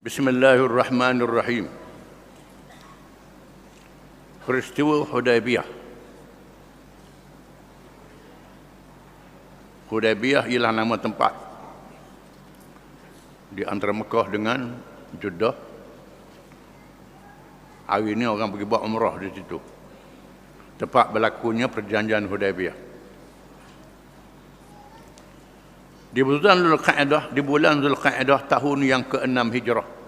Bismillahirrahmanirrahim. Peristiwa Hudaybiyah. Hudaybiyah ialah nama tempat di antara Mekah dengan Jeddah. Hari ini orang pergi buat umrah di situ. Tempat berlakunya perjanjian Hudaybiyah. Di bulan Zulqa'dah tahun yang ke-6 Hijrah.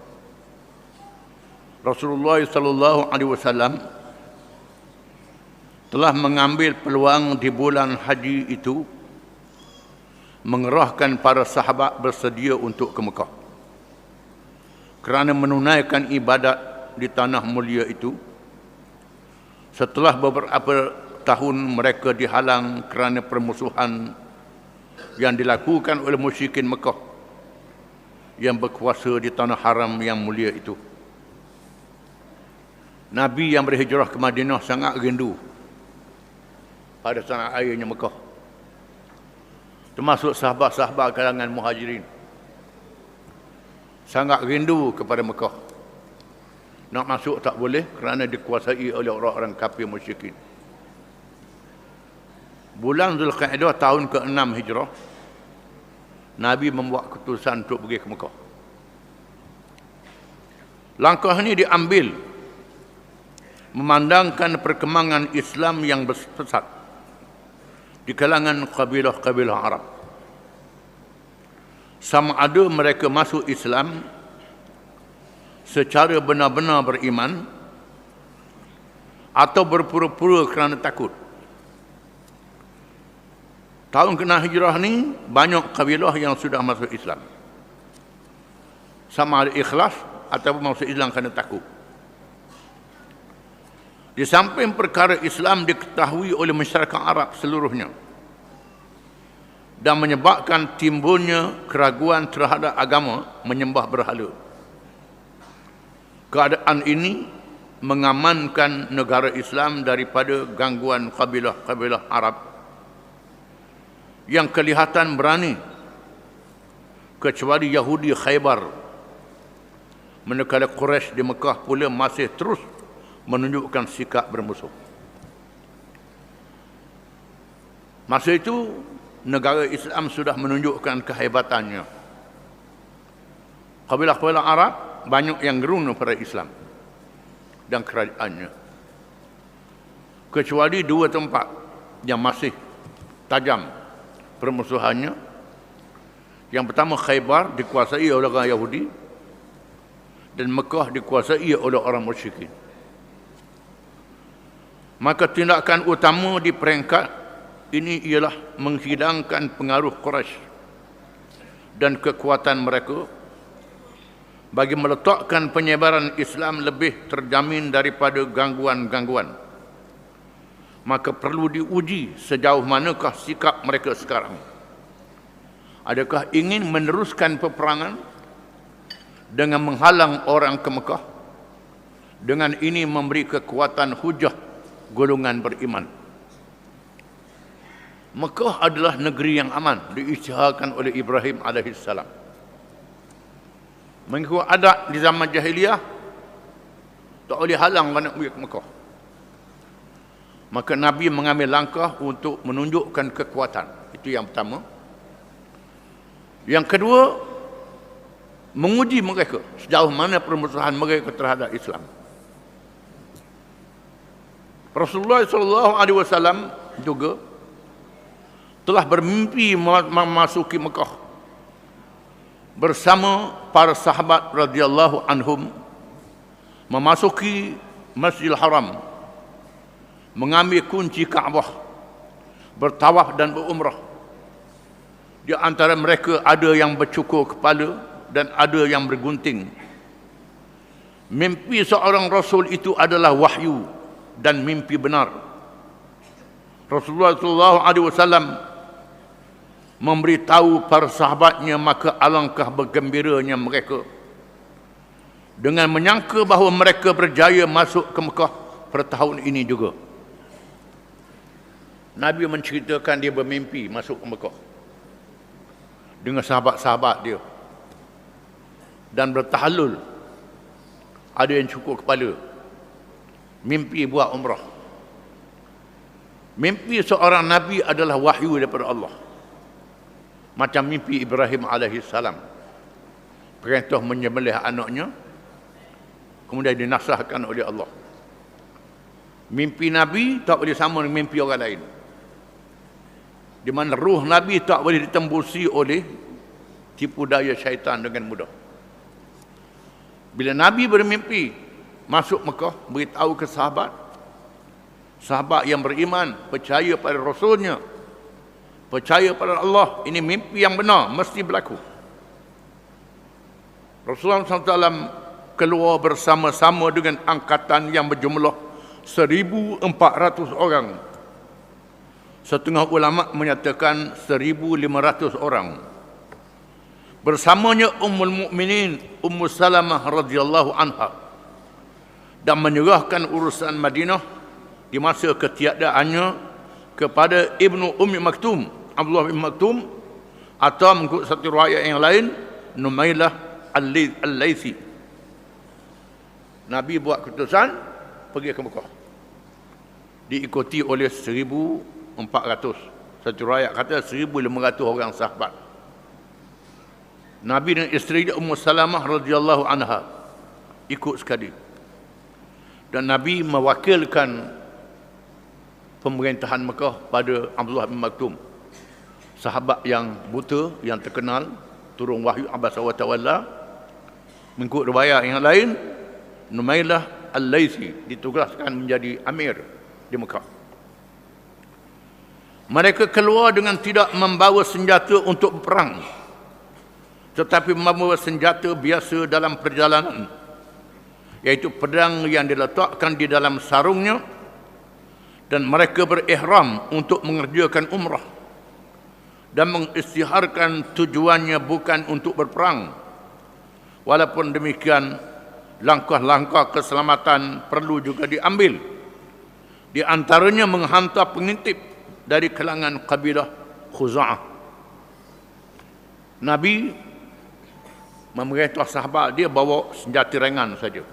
Rasulullah sallallahu alaihi wasallam telah mengambil peluang di bulan haji itu mengerahkan para sahabat bersedia untuk ke Mekah kerana menunaikan ibadat di tanah mulia itu setelah beberapa tahun mereka dihalang kerana permusuhan yang dilakukan oleh musyrikin Mekah yang berkuasa di tanah haram yang mulia itu. Nabi yang berhijrah ke Madinah sangat rindu pada tanah airnya Mekah, termasuk sahabat-sahabat kalangan muhajirin sangat rindu kepada Mekah. Nak masuk tak boleh kerana dikuasai oleh orang-orang kafir musyrikin. Bulan Zulqa'dah tahun ke-6 Hijrah, Nabi membuat keputusan untuk pergi ke Mekah. Langkah ini diambil memandangkan perkembangan Islam yang pesat di kalangan kabilah-kabilah Arab. Sama ada mereka masuk Islam secara benar-benar beriman atau berpura-pura kerana takut. Tahun ke-6 Hijrah ni banyak kabilah yang sudah masuk Islam. Sama ada ikhlas ataupun masuk Islam kerana takut. Di samping perkara Islam diketahui oleh masyarakat Arab seluruhnya dan menyebabkan timbulnya keraguan terhadap agama menyembah berhala. Keadaan ini mengamankan negara Islam daripada gangguan kabilah-kabilah Arab yang kelihatan berani, kecuali Yahudi Khaybar. Manakala Quraisy di Mekah pula masih terus menunjukkan sikap bermusuh. Masa itu negara Islam sudah menunjukkan kehebatannya. Kabilah-kabilah Arab banyak yang geruna pada Islam dan kerajaannya, kecuali dua tempat yang masih tajam permusuhannya. Yang pertama, Khaybar dikuasai oleh orang Yahudi dan Mekah dikuasai oleh orang musyrikin. Maka tindakan utama di peringkat ini ialah menghilangkan pengaruh Quraisy dan kekuatan mereka bagi meletakkan penyebaran Islam lebih terjamin daripada gangguan-gangguan. Maka perlu diuji sejauh manakah sikap mereka sekarang. Adakah ingin meneruskan peperangan dengan menghalang orang ke Mekah, dengan ini memberi kekuatan hujah golongan beriman. Mekah adalah negeri yang aman, diisytiharkan oleh Ibrahim alaihissalam. Mengikut adat di zaman jahiliyah, tak boleh halang orang nak pergi ke Mekah. Maka Nabi mengambil langkah untuk menunjukkan kekuatan. Itu yang pertama. Yang kedua, menguji mereka sejauh mana permusuhan mereka terhadap Islam. Rasulullah SAW juga telah bermimpi memasuki Mekah bersama para sahabat radhiyallahu anhum, memasuki Masjidil Haram, mengambil kunci Kaabah, bertawaf dan berumrah. Di antara mereka ada yang bercukur kepala dan ada yang bergunting. Mimpi seorang Rasul itu adalah wahyu dan mimpi benar. Rasulullah SAW memberitahu para sahabatnya, maka alangkah bergembiranya mereka dengan menyangka bahawa mereka berjaya masuk ke Mekah pada tahun ini juga. Nabi menceritakan dia bermimpi masuk ke Mekah dengan sahabat-sahabat dia dan bertahlul ada yang cukur kepala, mimpi buat umrah. Mimpi seorang Nabi adalah wahyu daripada Allah. Macam mimpi Ibrahim alaihissalam. Perintah menyembelih anaknya, kemudian dinasahkan oleh Allah. Mimpi Nabi tak boleh sama dengan mimpi orang lain. Di mana ruh Nabi tak boleh ditembusi oleh tipu daya syaitan dengan mudah. Bila Nabi bermimpi masuk Mekah, beritahu ke sahabat, sahabat yang beriman, percaya pada Rasulnya, percaya pada Allah, ini mimpi yang benar, mesti berlaku. Rasulullah SAW keluar bersama-sama dengan angkatan yang berjumlah 1,400 orang. Setengah ulama menyatakan 1,500 orang. Bersamanya Ummul Mukminin Ummu Salamah radhiyallahu anha, dan menyerahkan urusan Madinah di masa ketiadaannya kepada Ibnu Ummi Maktum, Abdullah bin Maktum, atau mengikut satu riwayat yang lain Numailah Al-Laitsi. Nabi buat keputusan pergi ke Mekah, diikuti oleh 1,400. Satu riwayat kata 1,500 orang sahabat. Nabi dan isteri dia Ummu Salamah radhiyallahu anha ikut sekali. Dan Nabi mewakilkan pemerintahan Mekah pada Abdullah bin Maktum, sahabat yang buta, yang terkenal, turun wahyu abasa wa tawalla. Mengikut riwayat yang lain, Numailah Al-Laitsi ditugaskan menjadi amir di Mekah. Mereka keluar dengan tidak membawa senjata untuk berperang, tetapi membawa senjata biasa dalam perjalanan, iaitu pedang yang diletakkan di dalam sarungnya, dan mereka berihram untuk mengerjakan umrah dan mengisytiharkan tujuannya bukan untuk berperang. Walaupun demikian, langkah-langkah keselamatan perlu juga diambil. Di antaranya menghantar pengintip dari kalangan kabilah Khuza'ah. Nabi memerintah sahabat dia bawa senjata ringan saja.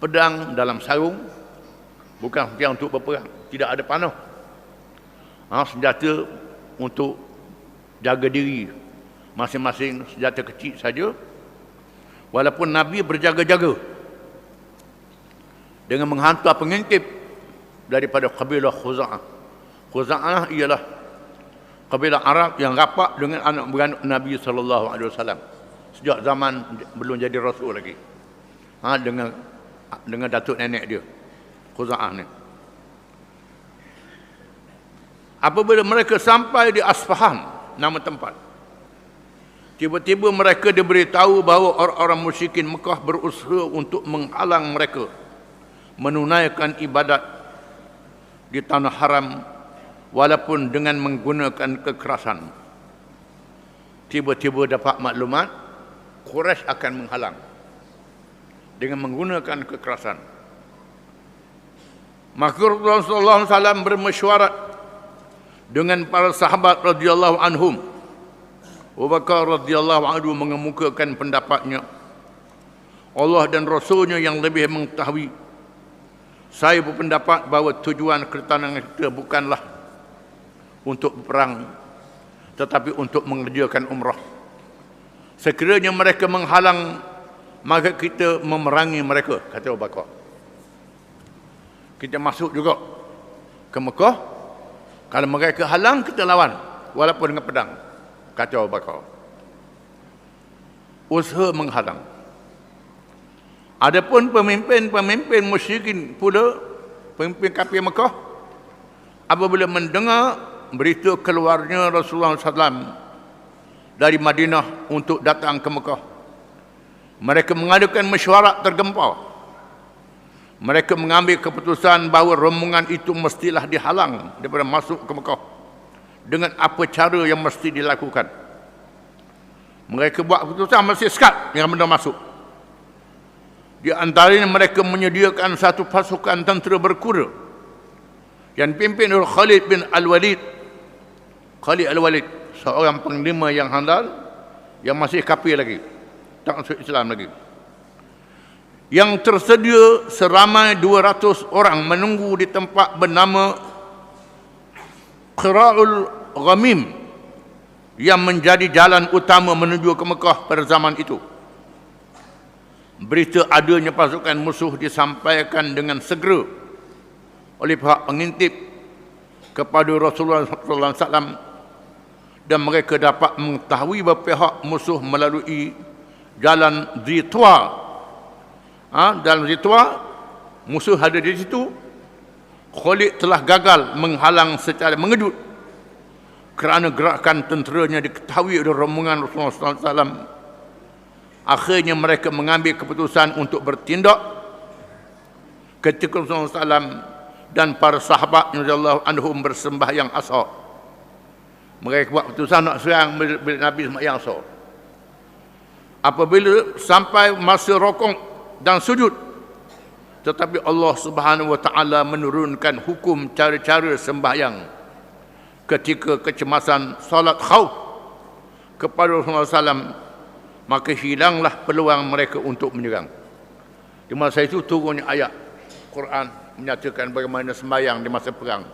Pedang dalam sarung, bukan pedang untuk berperang, tidak ada panah. Senjata untuk jaga diri, masing-masing senjata kecil saja. Walaupun Nabi berjaga-jaga dengan menghantar pengintip daripada kabilah Khuza'ah. Khuza'ah ialah kabilah Arab yang rapat dengan anak beranak Nabi SAW sejak zaman belum jadi Rasul lagi. Dengan datuk nenek dia, Khuza'ah ni. Apabila mereka sampai di Asfahan, nama tempat, tiba-tiba mereka diberitahu bahawa orang-orang musyrikin Mekah berusaha untuk menghalang mereka menunaikan ibadat di tanah haram, walaupun dengan menggunakan kekerasan. Tiba-tiba dapat maklumat Quraisy akan menghalang dengan menggunakan kekerasan. Maka Rasulullah SAW bermesyuarat dengan para sahabat radhiyallahu anhum. Abu Bakar radhiyallahu anhu mengemukakan pendapatnya, Allah dan Rasulnya yang lebih mengetahui. Saya berpendapat bahawa tujuan kedatangan kita bukanlah untuk berperang, tetapi untuk mengerjakan umrah. Sekiranya mereka menghalang, maka kita memerangi mereka, kata Abu Bakar. Kita masuk juga ke Mekah, kalau mereka halang, kita lawan walaupun dengan pedang, kata Abu Bakar. Usaha menghalang. Adapun pemimpin-pemimpin musyrikin pula, pemimpin kafir Mekah, apabila mendengar berita keluarnya Rasulullah SAW dari Madinah untuk datang ke Mekah, mereka mengadakan mesyuarat tergempar. Mereka mengambil keputusan bahawa rombongan itu mestilah dihalang daripada masuk ke Mekah dengan apa cara yang mesti dilakukan. Mereka buat keputusan mesti sekat yang benda masuk. Di antaranya mereka menyediakan satu pasukan tentera berkuda yang dipimpin oleh Khalid bin Al-Walid. Khalid Al-Walid, seorang panglima yang handal, yang masih kafir lagi, tak masuk Islam lagi. yang tersedia seramai 200 orang menunggu di tempat bernama Qira'ul Ghamim yang menjadi jalan utama menuju ke Mekah pada zaman itu. Berita adanya pasukan musuh disampaikan dengan segera oleh pihak pengintip kepada Rasulullah SAW, dan mereka dapat mengetahui bahawa pihak musuh melalui jalan Zitwa. Dalam Zitwa, musuh ada di situ. Khalid telah gagal menghalang secara mengejut kerana gerakan tenteranya diketahui oleh rombongan Rasulullah SAW. Akhirnya mereka mengambil keputusan untuk bertindak ketika Rasulullah SAW dan para sahabat radhiyallahu anhum bersembahyang asar. Mereka buat keputusan nak serang bila Nabi sembahyang asar. Apabila sampai masa rokok dan sujud, tetapi Allah Subhanahu wa taala menurunkan hukum cara-cara sembahyang ketika kecemasan salat khauf kepada Rasulullah SAW, maka hilanglah peluang mereka untuk menyerang. Di masa itu turunnya ayat Quran menyatakan bagaimana sembahyang di masa perang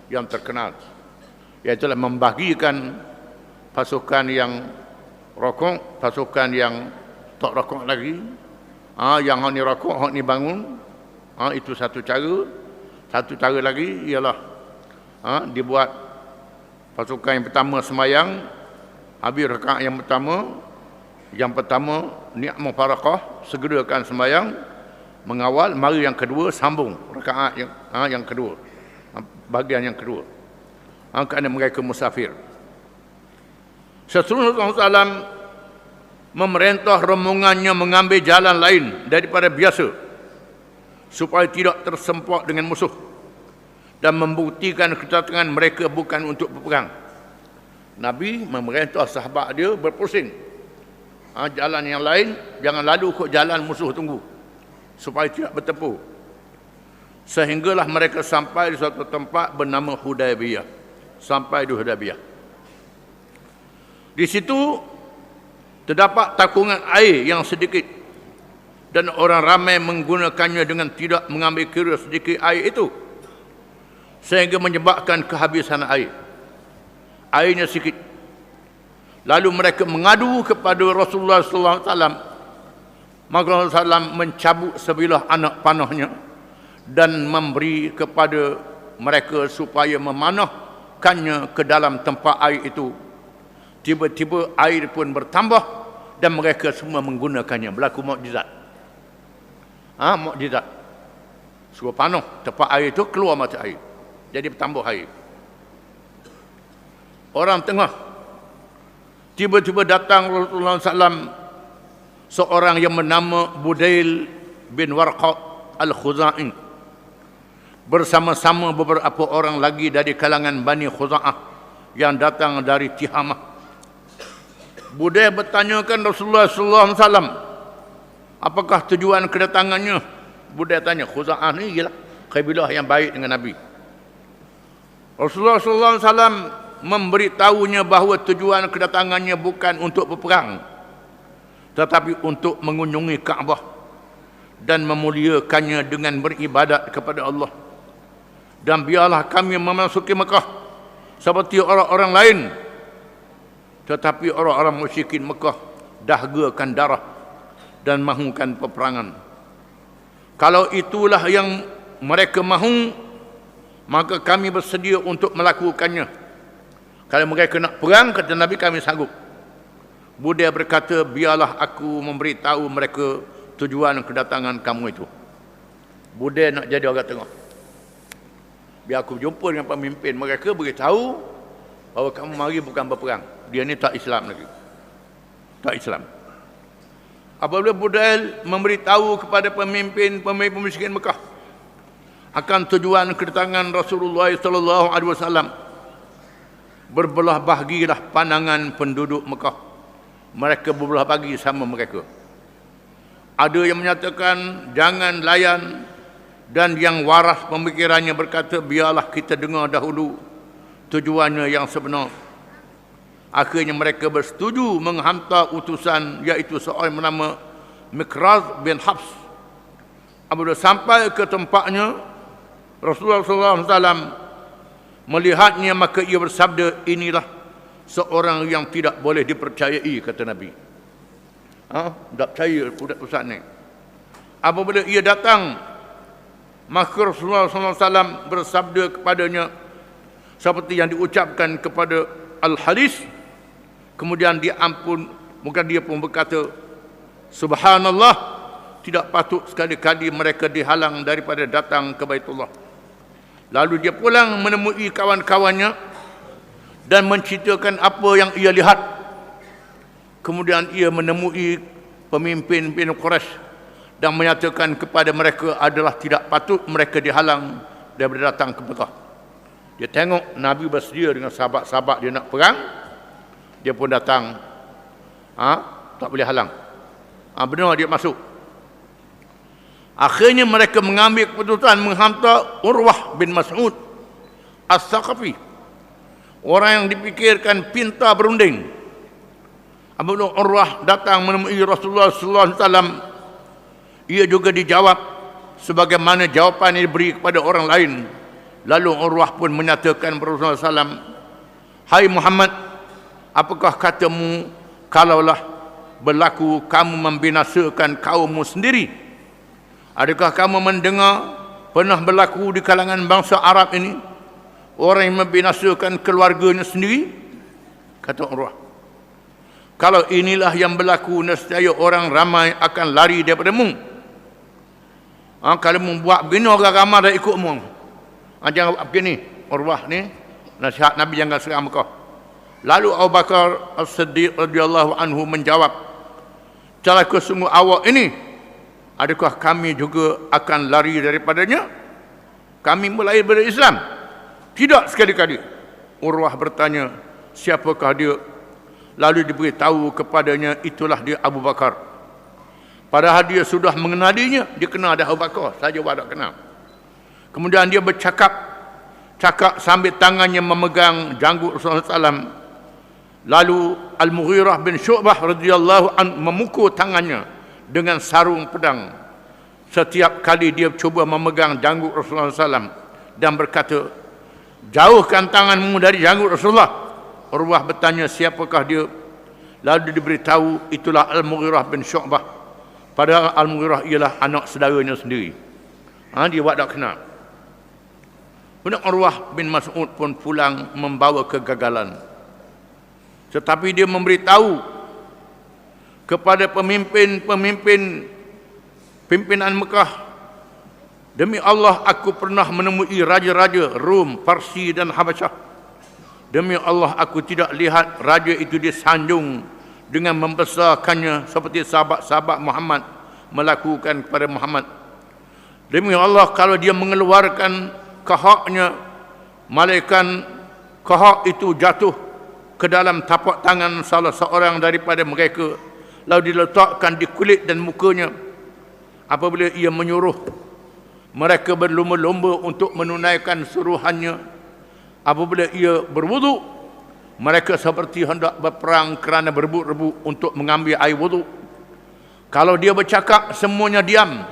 yang terkenal, iaitu membagikan pasukan yang rokok, pasukan yang tak rokok lagi. Yang hak ni rokok, hak ni bangun. Itu satu cara. Satu cara lagi ialah dibuat pasukan yang pertama sembahyang, habis rakaat yang pertama niat mufarakah, segerakan sembahyang, mengawal, mari yang kedua sambung rakaat yang kedua, bahagian yang kedua, kerana mereka musafir. Seterusnya Rasulullah SAW memerintah rombongannya mengambil jalan lain daripada biasa supaya tidak tersempak dengan musuh dan membuktikan kedatangan mereka bukan untuk berperang. Nabi memerintah sahabat dia berpusing. Jalan yang lain jangan lalu ikut jalan musuh tunggu supaya tidak bertempur. Sehinggalah mereka sampai di suatu tempat bernama Hudaybiyah. Sampai di Hudaybiyah. Di situ terdapat takungan air yang sedikit dan orang ramai menggunakannya dengan tidak mengambil kira sedikit air itu, sehingga menyebabkan kehabisan air. Airnya sikit. Lalu mereka mengadu kepada Rasulullah SAW. Maka Rasulullah SAW mencabut sebilah anak panahnya dan memberi kepada mereka supaya memanahkannya ke dalam tempat air itu. Tiba-tiba air pun bertambah dan mereka semua menggunakannya. Berlaku mukjizat. Mukjizat. Suruh panah tempat air itu, keluar mata air. Jadi bertambah air. Orang tengah. Tiba-tiba datang Rasulullah SAW seorang yang bernama Budail bin Warqa al-Khuzai bersama-sama beberapa orang lagi dari kalangan Bani Khuza'ah yang datang dari Tihamah. Budail bertanyakan Rasulullah SAW, apakah tujuan kedatangannya? Budail tanya, Khuza'ah ni ialah kabilah yang baik dengan Nabi. Rasulullah SAW memberitahunya bahawa tujuan kedatangannya bukan untuk berperang, tetapi untuk mengunjungi Kaabah dan memuliakannya dengan beribadat kepada Allah. Dan biarlah kami memasuki Mekah seperti orang-orang lain, tetapi orang-orang musyrikin Mekah dahgakan darah dan mahukan peperangan. Kalau itulah yang mereka mahu, maka kami bersedia untuk melakukannya. Kalau mereka nak perang, kata Nabi, kami sanggup. Budail berkata, biarlah aku memberitahu mereka tujuan kedatangan kamu itu. Budail nak jadi orang tengah. Biar aku jumpa dengan pemimpin mereka, beritahu bahawa kamu mari bukan berperang. Dia ni tak Islam lagi. Tak Islam. Apabila Budail memberitahu kepada pemimpin musyrikin Mekah akan tujuan kedatangan Rasulullah SAW, berbelah bahagilah pandangan penduduk Mekah. Mereka berbelah bagi sama mereka. Ada yang menyatakan jangan layan, dan yang waras pemikirannya berkata biarlah kita dengar dahulu tujuannya yang sebenar. Akhirnya mereka bersetuju menghantar utusan, iaitu seorang bernama Mikraz bin Habs apabila sampai ke tempatnya, Rasulullah SAW melihatnya, maka ia bersabda, inilah seorang yang tidak boleh dipercayai, kata Nabi. Tak percaya Ustaz ni. Apabila ia datang, maka Rasulullah SAW bersabda kepadanya seperti yang diucapkan kepada Al-Hadis. Kemudian dia pun berkata, Subhanallah, tidak patut sekali-kali mereka dihalang daripada datang ke Baitullah. Lalu dia pulang menemui kawan-kawannya dan menceritakan apa yang ia lihat. Kemudian ia menemui pemimpin Quraisy dan menyatakan kepada mereka adalah tidak patut mereka dihalang daripada datang ke Mekah. Dia tengok Nabi bersedia dengan sahabat-sahabat dia nak perang, dia pun datang. Tak boleh halang. Benar dia masuk. Akhirnya mereka mengambil keputusan menghantar Urwah bin Mas'ud As-Saqafi, orang yang dipikirkan pintar berunding. Apabila Urwah datang menemui Rasulullah SAW, ia juga dijawab sebagaimana jawapan yang diberi kepada orang lain. Lalu Urwah pun menyatakan kepada Rasulullah SAW, hai Muhammad, apakah katamu kalaulah berlaku kamu membinasakan kaummu sendiri? Adakah kamu mendengar pernah berlaku di kalangan bangsa Arab ini orang yang membinasakan keluarganya sendiri? Kata Urwah, kalau inilah yang berlaku, nescaya orang ramai akan lari daripadamu. Kalau membuat begini, orang ramai dah ikutmu. Jangan buat begini. Urwah ni nasihat Nabi, jangan serang Mekah. Lalu Abu Bakar As-Siddiq radhiyallahu anhu menjawab, celaka sungguh awak ini, adakah kami juga akan lari daripadanya? Kami mulai berislam? Tidak sekali-kali. Urwah bertanya, siapakah dia? Lalu diberitahu kepadanya, itulah dia Abu Bakar. Padahal dia sudah mengenalinya, dia kenal dah Abu Bakar, saja tak kenal. Kemudian dia bercakap sambil tangannya memegang janggut Rasulullah SAW. Lalu Al-Mughirah bin Syu'bah radhiyallahu anhu memukul tangannya dengan sarung pedang setiap kali dia cuba memegang janggut Rasulullah SAW dan berkata, jauhkan tanganmu dari janggut Rasulullah. Urwah bertanya, siapakah dia? Lalu diberitahu, itulah Al-Mughirah bin Syu'bah. Padahal Al-Mughirah ialah anak saudaranya sendiri. Dia buat tak kenal. Kemudian Urwah bin Mas'ud pun pulang membawa kegagalan. Tetapi dia memberitahu kepada pimpinan Mekah, demi Allah aku pernah menemui raja-raja Rom, Parsi dan Habasyah. Demi Allah aku tidak lihat raja itu disanjung dengan membesarkannya seperti sahabat-sahabat Muhammad melakukan kepada Muhammad. Demi Allah, kalau dia mengeluarkan kahaknya, malaikat kahak itu jatuh ke dalam tapak tangan salah seorang daripada mereka, lalu diletakkan di kulit dan mukanya. Apabila ia menyuruh mereka berlumba-lumba untuk menunaikan suruhannya, apabila ia berwuduk, mereka seperti hendak berperang kerana berebut-rebut untuk mengambil air wuduk. Kalau dia bercakap, semuanya diam.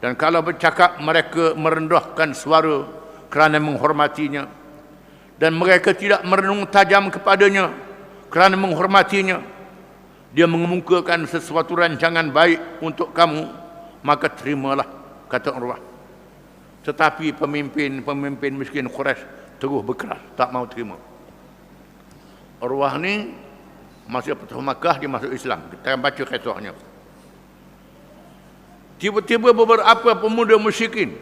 Dan kalau bercakap, mereka merendahkan suara kerana menghormatinya. Dan mereka tidak merenung tajam kepadanya kerana menghormatinya. Dia mengemukakan sesuatu rancangan baik untuk kamu, maka terimalah, kata Urwah. Tetapi pemimpin miskin Quraisy terus berkeras, tak mau terima. Urwah ni masa Fathu Makkah dia masuk Islam. Kita baca kisahnya. Tiba-tiba beberapa pemuda musyrikin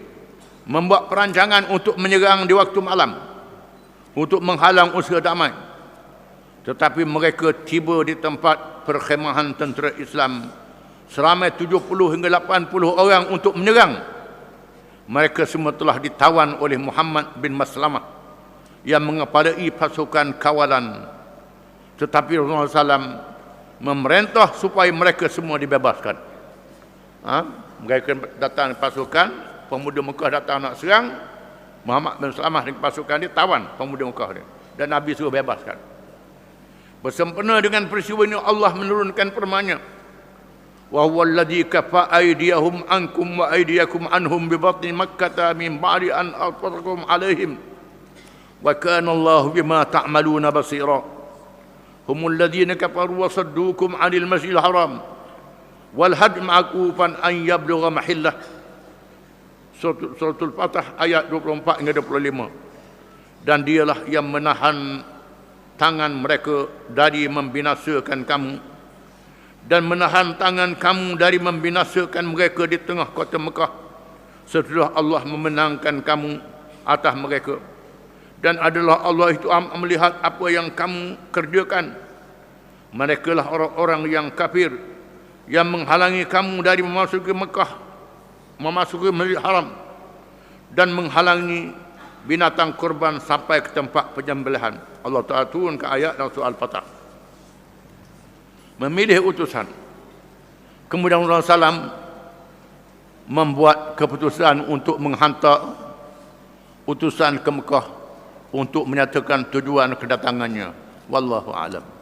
membuat perancangan untuk menyerang di waktu malam untuk menghalang usaha damai. Tetapi mereka tiba di tempat perkhemahan tentera Islam seramai 70 hingga 80 orang untuk menyerang. Mereka semua telah ditawan oleh Muhammad bin Maslamah yang mengepalai pasukan kawalan. Tetapi Rasulullah SAW memerintah supaya mereka semua dibebaskan. Mereka datang pasukan, pemuda Mekah datang nak serang, Muhammad bin Maslamah dengan pasukan dia tawan pemuda Mekah dia. Dan Nabi suruh bebaskan. Bersempena dengan peristiwa ini Allah menurunkan firman-Nya, wa huwa alladhi kafa aydiyahum ankum wa aydiyakum anhum bi batni makkah min ba'di an arsalnakum alaihim wa kana Allahu bima ta'maluna basira. Humul ladzina kafaru wa saddukum 'anil masjidil haram wal had ma'kufan an yablugha mahillah. Suratul Fatah ayat 24 hingga 25. Dan dialah yang menahan tangan mereka dari membinasakan kamu dan menahan tangan kamu dari membinasakan mereka di tengah kota Mekah setelah Allah memenangkan kamu atas mereka. Dan adalah Allah itu melihat apa yang kamu kerjakan. Mereka lah orang-orang yang kafir yang menghalangi kamu dari memasuki Mekah, memasuki Masjidil Haram, dan menghalangi binatang kurban sampai ke tempat penyembelihan. Allah Ta'ala turun ke ayat dalam surah Al-Fatah. Memilih utusan. Kemudian Rasulullah SAW membuat keputusan untuk menghantar utusan ke Mekah untuk menyatakan tujuan kedatangannya. Wallahu a'lam.